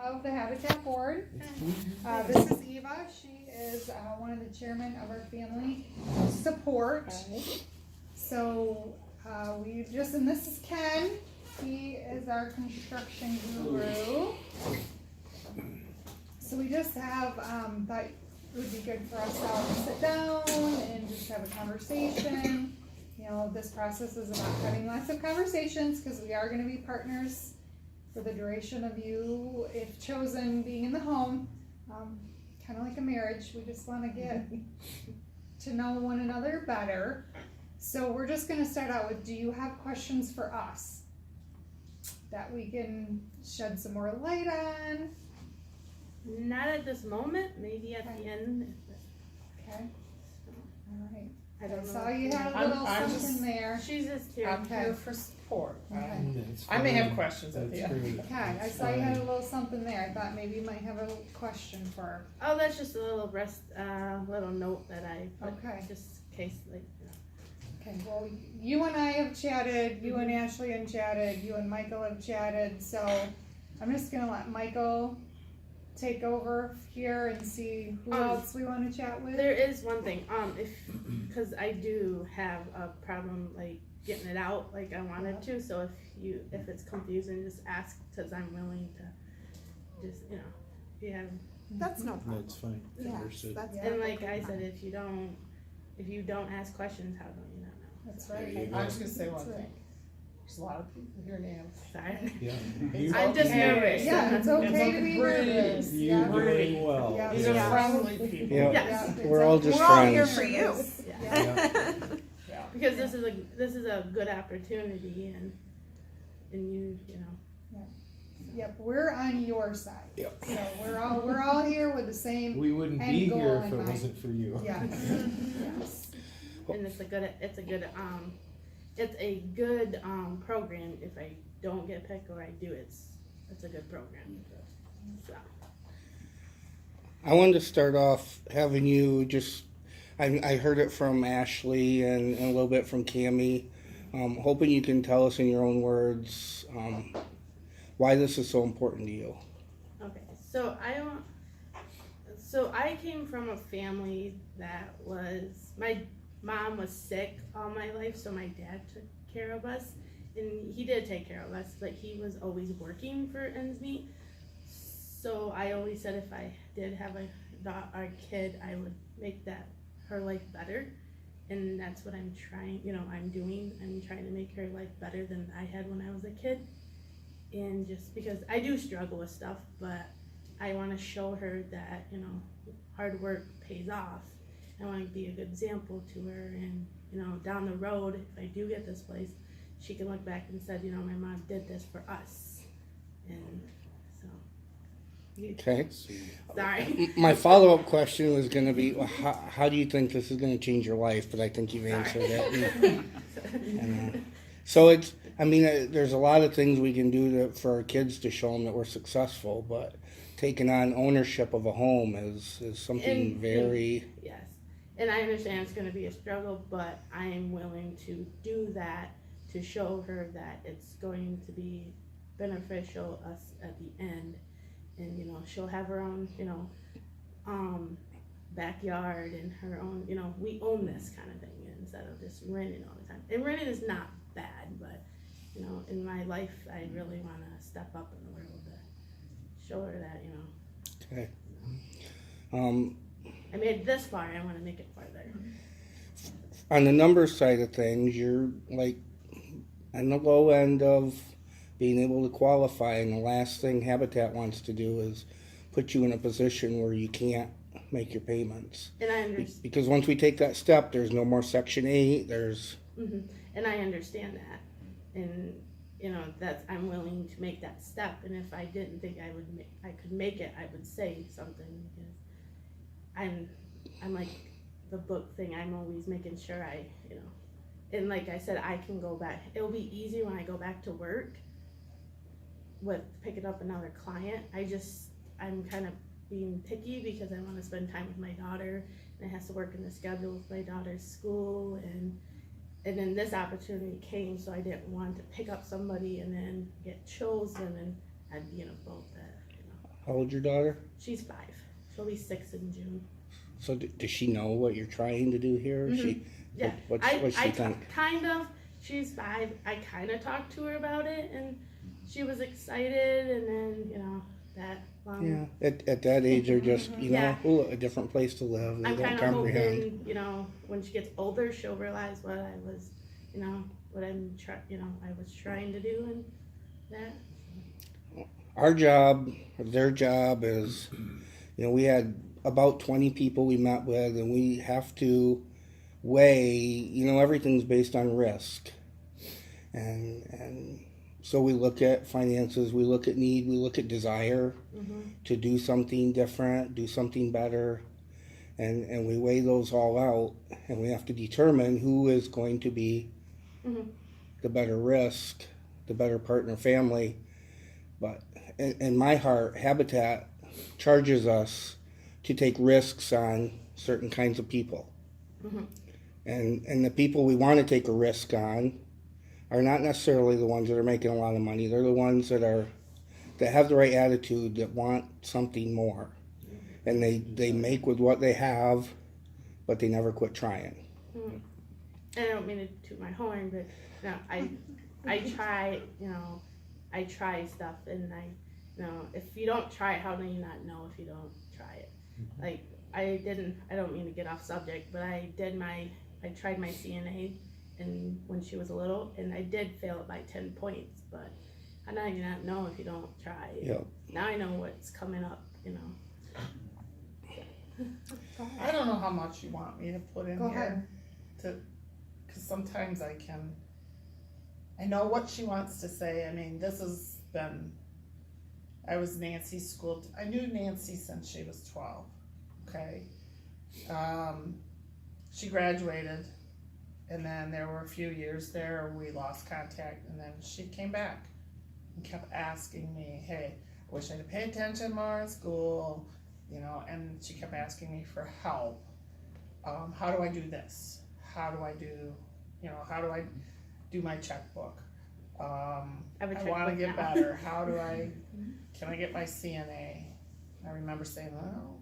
of the Habitat Board. This is Eva. She is one of the chairmen of our family support. So and this is Ken. He is our construction guru. So we just have, thought it would be good for us all to sit down and just have a conversation. You know, this process is about having lots of conversations because we are going to be partners for the duration of you, if chosen, being in the home. Kind of like a marriage, we just want to get to know one another better. So we're just going to start out with, do you have questions for us that we can shed some more light on? Not at this moment, maybe at the end. Okay. All right. I don't know. Saw you had a little I'm something just- there. She's just here. I'm Okay. here for support. Okay. I may have questions at the That's end. great. Okay, I saw you had a little something there. I thought maybe you might have a little question for her. Oh, that's just a little little note that I put, Okay. just in case, like, you know. Okay, well, you and I have chatted, you and Ashley have chatted, you and Michael have chatted, so I'm just gonna let Michael take over here and see who else we wanna chat with. There is one thing, because I do have a problem, like, getting it out like I wanted to, so if it's confusing, just ask, because I'm willing to just, you know, if you have, That's no problem. That's fine. Yes, Understood. that's and like perfectly I said, fine. if you don't ask questions, how don't you not know? That's There right. you go. I was gonna say one That's right. thing. There's a lot of people here now. Sorry. Yeah. It's I'm just okay. nervous. Yeah, it's okay to be nervous. You Yeah. doing well. Yeah. These are Yeah. friendly people. Yeah. Yes. it's We're all okay. just We're all here friends. for you. Yeah. Yeah. Because this is a good opportunity, and you know. Yep, we're on your side. Yep. So we're all here with the same, We wouldn't And be goal here in if it mind. wasn't for you. yes, yes. And it's a good program. If I don't get picked or I do, it's a good program. So I wanted to start off having you just, I heard it from Ashley and a little bit from Cammie. Hoping you can tell us in your own words why this is so important to you. okay, so I came from a family that my mom was sick all my life, so my dad took care of us, and he did take care of us, but he was always working for ends meet. So I always said if I did have a kid, I would make her life better, and that's what I'm trying. I'm doing. I'm trying to make her life better than I had when I was a kid, and just because I do struggle with stuff, but I want to show her that hard work pays off. I want to be a good example to her, and down the road, if I do get this place, she can look back and said, my mom did this for us, and so. Okay. Sorry. My follow-up question was going to be, well, how do you think this is going to change your life? But I think you've answered it. So there's a lot of things we can do for our kids to show them that we're successful, but taking on ownership of a home is something very... Yes, and I understand it's going to be a struggle, but I am willing to do that to show her that it's going to be beneficial us at the end, and she'll have her own backyard and her own we own this kind of thing instead of just renting all the time. And renting is not bad, but in my life I really want to step up in the world to show her that Okay. I made it this far, I want to make it farther. On the numbers side of things, you're like on the low end of being able to qualify, and the last thing Habitat wants to do is put you in a position where you can't make your payments. And I understand. Because once we take that step, there's no more Section 8, there's... And I understand that, and I'm willing to make that step. And if I didn't think I could make it, I would say something, because I'm like the book thing. I'm always making sure and like I said, I can go back. It'll be easy when I go back to work with picking up another client. I'm kind of being picky because I want to spend time with my daughter, and it has to work in the schedule with my daughter's school, and then this opportunity came, so I didn't want to pick up somebody and then get chosen, and I'd be in a boat that How old's your daughter? She's 5. She'll be 6 in June. So does she know what you're trying to do here? She, Yeah, what's she think? kind of. She's 5. I kind of talked to her about it, and she was excited. And then that. Yeah, at that age, they're just Yeah. ooh, a different place to live. They I'm don't kind of comprehend. hoping, when she gets older, she'll realize what I was, what I was trying to do, and that. Our job, or their job is, we had about 20 people we met with, and we have to weigh, everything's based on risk. And so we look at finances, we look at need, we look at desire to do something different, do something better. And we weigh those all out, and we have to determine who is going to be the better risk, the better partner family. But in my heart, Habitat charges us to take risks on certain kinds of people. And the people we want to take a risk on are not necessarily the ones that are making a lot of money. They're the ones that have the right attitude, that want something more. And they make with what they have, but they never quit trying. And I don't mean to toot my horn, but I try, I try stuff, and if you don't try it, how do you not know if you don't try it? Like, I don't mean to get off subject, but I tried my CNA and when she was little, and I did fail it by 10 points, but how do you not know if you don't try? Yep. Now I know what's coming up, I don't know how much you want me to put in Go here. ahead. Because sometimes I know what she wants to say. I mean, I was Nancy's school, I knew Nancy since she was 12, okay? She graduated, and then there were a few years there we lost contact, and then she came back and kept asking me, hey, I wish I'd pay attention more in school, and she kept asking me for help. How do I do this? How do I do my checkbook? I want to get better. Can I get my CNA? I remember saying, well,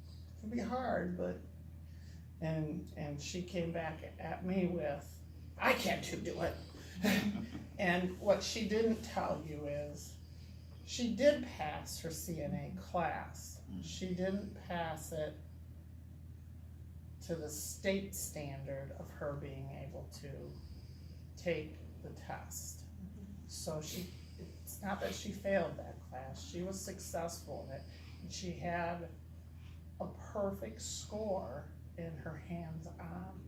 it can be hard, but, and she came back at me with, I can't do it. And what she didn't tell you is, she did pass her CNA class. She didn't pass it to the state standard of her being able to take the test. So it's not that she failed that class, she was successful in it, and she had a perfect score in her hands-on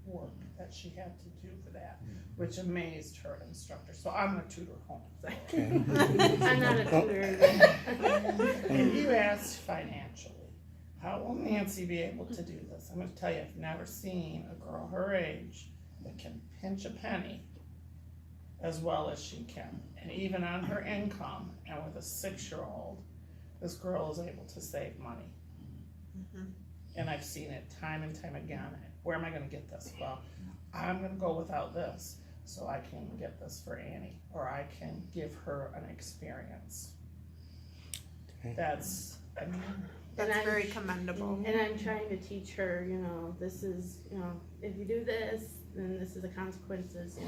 work that she had to do for that, which amazed her instructor. So I'm gonna tutor home. I'm not a tutor. And you asked financially, how will Nancy be able to do this? I'm gonna tell you, I've never seen a girl her age that can pinch a penny as well as she can. And even on her income, and with a 6-year-old, this girl is able to save money. And I've seen it time and time again. Where am I gonna get this? Well, I'm gonna go without this so I can get this for Annie, or I can give her an experience. That's very commendable. And I'm trying to teach her, this is, if you do this, then this is the consequences,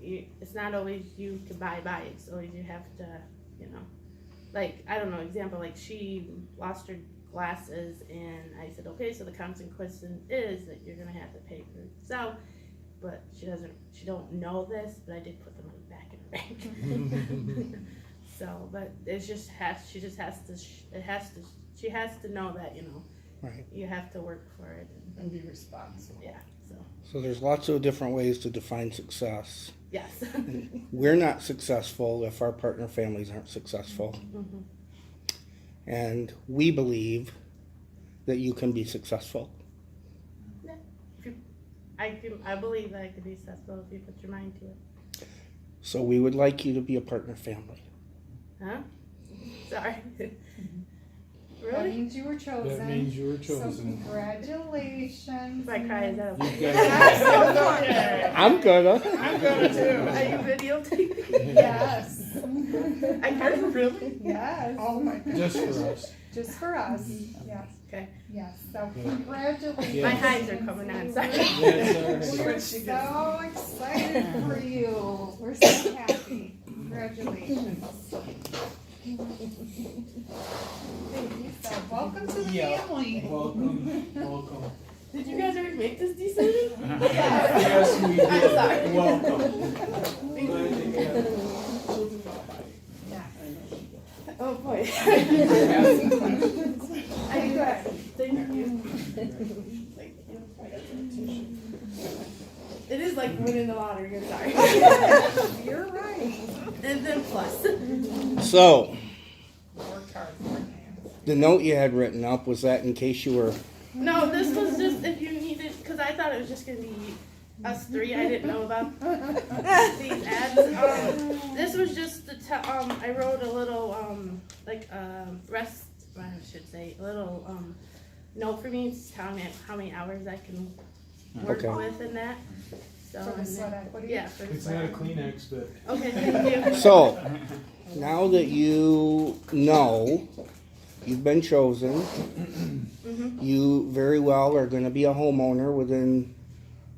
it's not always you can buy, it's always you have to, like, I don't know, example, like she lost her glasses, and I said, okay, so the consequence is that you're gonna have to pay for yourself, but she don't know this, but I did put the money back in her bank. So, but she has to know that, Right. you have to work for it. and be responsible. Yeah, So there's lots of different ways to define success. yes. We're not successful if our partner families aren't successful. And we believe that you can be successful. I believe that I could be successful if you put your mind to it. So we would like you to be a partner family. Huh? Sorry. That Really? means you were chosen. That means you were So chosen. congratulations. If I cry, is that okay? You've got Okay. I'm gonna. I'm gonna too. Are you videotaping? Yes. I Are you really? Yes. Oh my to, goodness. just for us. Just for us. Yes. Okay. Yes. So Yeah. congratulations. Yeah. My highs are coming on. Sorry. Yes, We're so excited for you. We're so happy. Congratulations. So welcome to the family. Welcome. Did you guys ever make this decision? Yes, we did. I'm sorry. Welcome. Glad to have you. Oh boy. Okay, good. Thank you. Thank you. I got some tissue. It is like winning the lottery. I'm sorry. You're right. And then plus. So, Worked hard for it. the note you had written up, was that in case you were, No, this was just if you needed, because I thought it was just gonna be us three. I didn't know about these ads. This was just to tell. I wrote a little I should say a little note for me, telling me how many hours I can work Okay. with in that. So For the and sweat then- equity. yeah, for the It's not a sweat. Kleenex, but Okay, thank you. so, now that you know you've been chosen, Mhm. you very well are gonna be a homeowner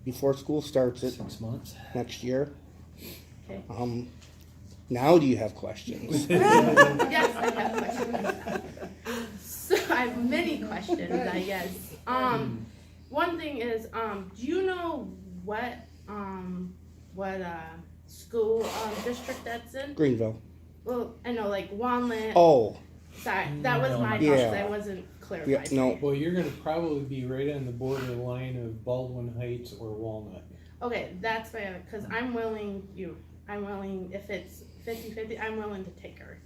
before school starts it 6 months. next year. Okay. Now do you have questions? Yes, I have questions. So I have many questions, I guess. One thing is, do you know what school district that's in? Greenville. Well, I know like Wanlet. Oh, Sorry, that was my Yeah. question. I wasn't clarified. yeah, no, Well, you're gonna probably be right on the borderline of Baldwin Heights or Walnut. Okay, that's fair, because I'm willing, if it's 50-50, I'm willing to take her.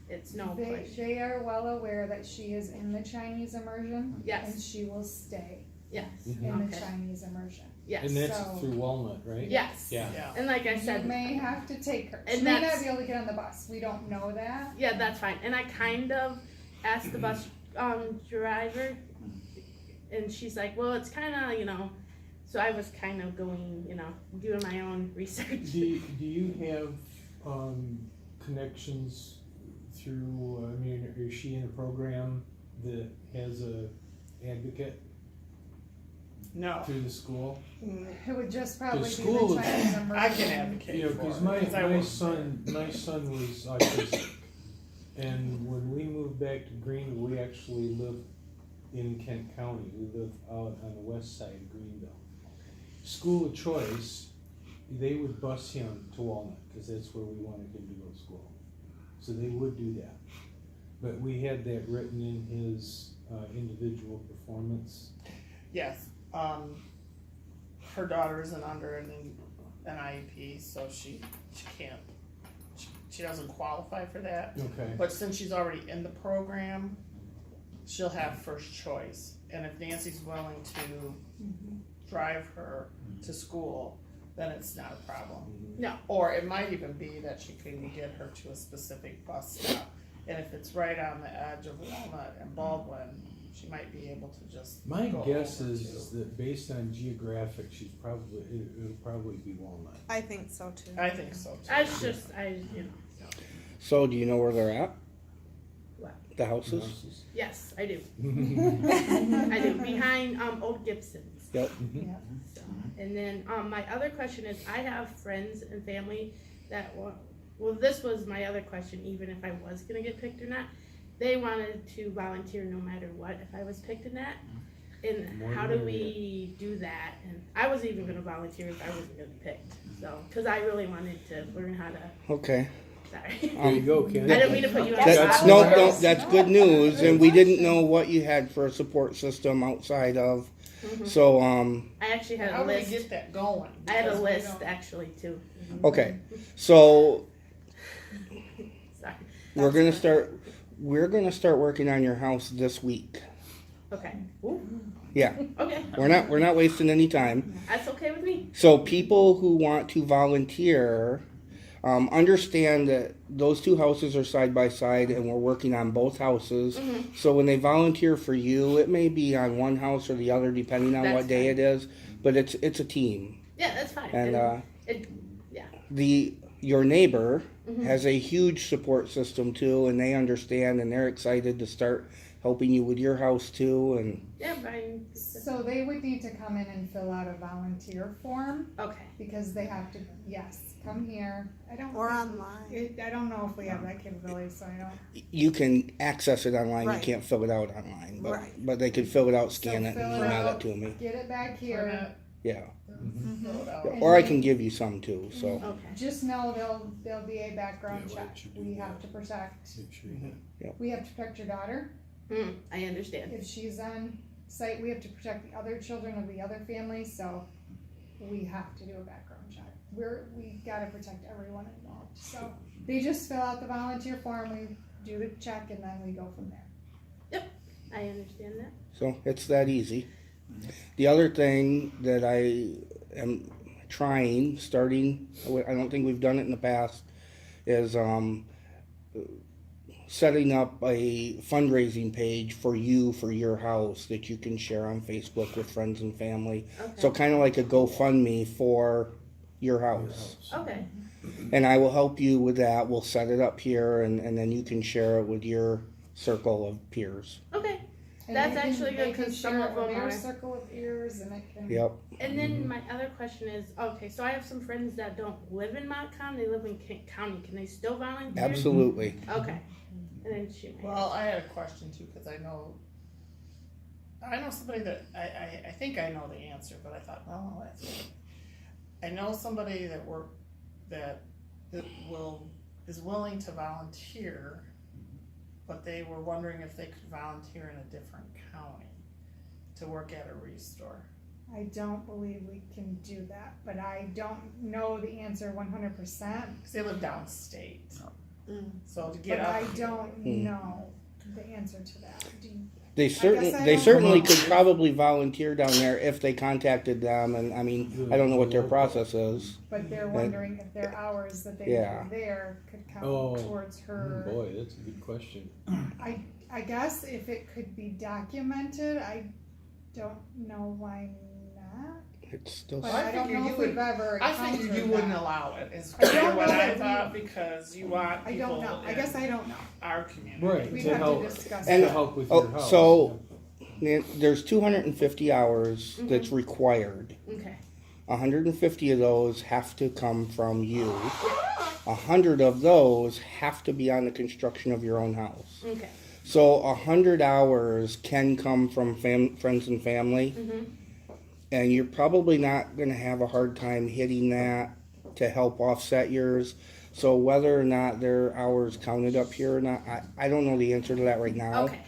It's no question. They are well aware that she is in the Chinese immersion. And Yes, she will stay yes, in the Okay. Chinese immersion. yes, And that's So- through Walnut, right? yes. Yeah. Yeah. And like I You said, may have to take her. She And may not that's- be able to get on the bus. We don't know that. yeah, that's fine. And I kind of asked the bus driver, and she's like, well, it's kind of, so I was kind of going, doing my own research. Do you have connections through? I mean, is she in a program that has a advocate No. through the school? It would just probably be school the is- Chinese immersion. I can advocate You know, for because it, my I work son was autistic, and when we moved back to Greenville, we actually lived in Kent County. We live out on the west side of Greenville. School of choice, they would bus him to Walnut because that's where we wanted him to go to school. So they would do that, but we had that written in his individual performance. Yes, her daughter isn't under an IEP, so she can't, she doesn't qualify for that. Okay. But since she's already in the program, she'll have first choice. And if Nancy's willing to drive her to school, then it's not a problem. No. Or it might even be that she can get her to a specific bus stop. And if it's right on the edge of Walnut and Baldwin, she might be able to just My go guess over is to- that based on geographic, it'll probably be Walnut. I think so too. I think so too. That's just, so do you know where they're at? What? The houses? yes, I do. I do, behind, Old Gibson's. Yep. So, and then, my other question is, I have friends and family that this was my other question, even if I was gonna get picked or not. They wanted to volunteer no matter what if I was picked in that. And More how the do we do that? And I wasn't even gonna volunteer if I wasn't gonna be picked. So, cause I really wanted to learn how to, Okay. sorry. There you go, Ken. I didn't mean to put you on the That's, spot. no, that's good news, and we didn't know what you had for a support system outside of, Mhm. so, I actually had How a do we list. get that going? I had a Because we list don't- actually too. okay. So, Sorry. we're gonna start working on your house this week. Okay. Ooh. Yeah, Okay. we're not wasting any time. That's okay with me. So people who want to volunteer Understand that those two houses are side by side and we're working on both houses. Mhm. So when they volunteer for you, it may be on one house or the other depending on That's what day fine. it is, but it's a team. Yeah, that's fine. And it, your neighbor Mhm. has a huge support system too, and they understand and they're excited to start helping you with your house too. And yeah, Brian. So they would need to come in and fill out a volunteer form, Okay. because they have to, yes, come here. I don't. Or online. I don't know if we have that capability, so I don't. you can access it online. Right. You can't fill it out online, but Right. but they could fill it out, scan So it, fill and it email out. it to me. Get it back here. Yeah, Fill it out. And or I then- can give you some too. So Okay. Just know there'll be a background check. We have to protect. Make sure you have- We have to protect your daughter. I understand. If she's on site, we have to protect the other children of the other families, so we have to do a background check. We gotta protect everyone involved, so they just fill out the volunteer form, we do the check, and then we go from there. I understand that. so it's that easy. The other thing that I am starting, I don't think we've done it in the past, is setting up a fundraising page for your house that you can share on Facebook with friends and family. Okay. So kind of like a GoFundMe for your house. Okay. And I will help you with that. We'll set it up here and then you can share it with your circle of peers. Okay. And That's they can- actually good, they can 'cause some share of it with them their are- circle of ears, and it can. Yep. And then my other question is, okay, so I have some friends that don't live in Montcalm, they live in Kent County. Can they still volunteer? Absolutely. Okay. And then shoot my Well, I had a question too, cause I know somebody that, I think I know the answer, but I thought, well, I'll ask you. I know somebody that is willing to volunteer, but they were wondering if they could volunteer in a different county to work at a restore. I don't believe we can do that, but I don't know the answer 100%. Cause they live downstate, Mm. so to get But up. I don't Hmm. know the answer to that. Do you? They I don't certainly know. could probably volunteer down there if they contacted them, and I mean, I don't know what their process is. But they're wondering if their hours that they Yeah. do there could count Oh. towards her. Boy, that's a good question. I guess if it could be documented, I don't know why not. It's still But Well, I don't figured know you if would- we've ever I figured you encountered wouldn't that. allow it, is I don't kinda what know I that we- thought, because you want I people don't know. I in guess I don't know. our community. Right. We'd To have help- to discuss And- To that. help with Oh, your house. so- there's 250 hours Mhm. that's required. Okay. 150 of those have to come from you. 100 of those have to be on the construction of your own house. Okay. So 100 hours can come from friends and family, Mhm. and you're probably not going to have a hard time hitting that to help offset yours. So whether or not their hours counted up here or not, I don't know the answer to that right now. Okay.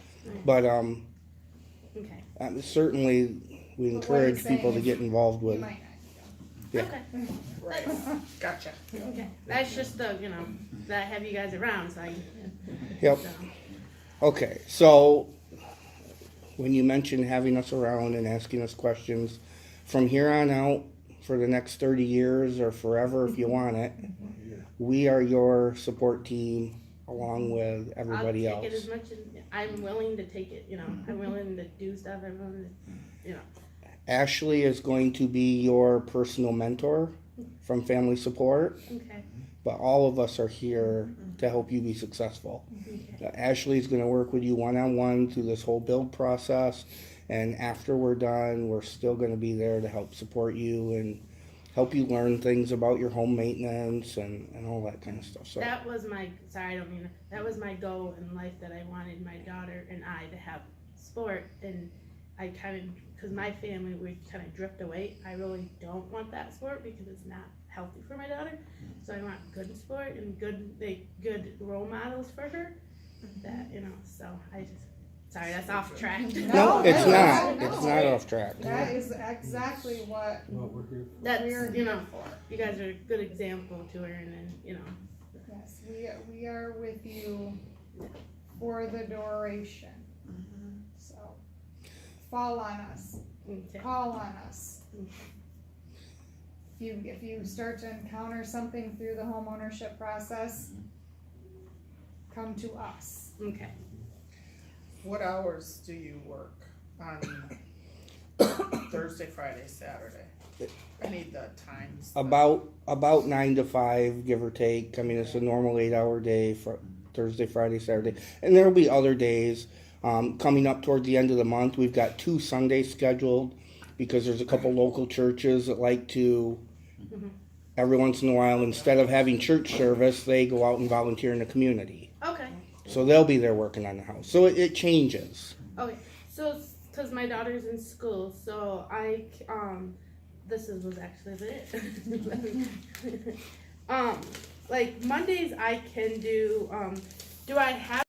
But Okay. certainly we But what encourage he's saying people to is get involved You with. might not. Yeah. Okay. Right, gotcha. Okay. That's just the, that I have you guys around, so I. Yep. So. Okay, so when you mention having us around and asking us questions, from here on out, for the next 30 years or forever if you want it, we are your support team along with everybody I'll take else. it as much as, I'm willing to take it, I'm willing to do stuff, I'm willing to, Ashley is going to be your personal mentor from Family Support, okay. but all of us are here to help you be successful. Okay. Ashley's going to work with you one-on-one through this whole build process, and after we're done, we're still going to be there to help support you and help you learn things about your home maintenance and all that kind of stuff. So That was my, sorry, I don't mean, that was my goal in life, that I wanted my daughter and I to have sport, and I kind of, because my family would kind of drift away. I really don't want that sport because it's not healthy for my daughter. So I want good sport and good role models for her. That, so I just, sorry, that's off track. no, it's no, not. no. It's not off track. That is exactly what What we're here for. That's, we're here for. you guys are a good example to her, and then, Yes, we are with you for the duration. So fall on us, okay. call on us. if you start to encounter something through the home ownership process, come to us. Okay. What hours do you work on Thursday, Friday, Saturday? I need the times. About 9 to 5, give or take. I mean, it's a normal 8-hour day for Thursday, Friday, Saturday, and there'll be other days. Coming up toward the end of the month, we've got 2 Sundays scheduled because there's a couple local churches that like to, every once in a while, instead of having church service, they go out and volunteer in the community. Okay. So they'll be there working on the house. So it changes. Okay. So, because my daughter's in school, so was actually it. Like Mondays I can do, do I have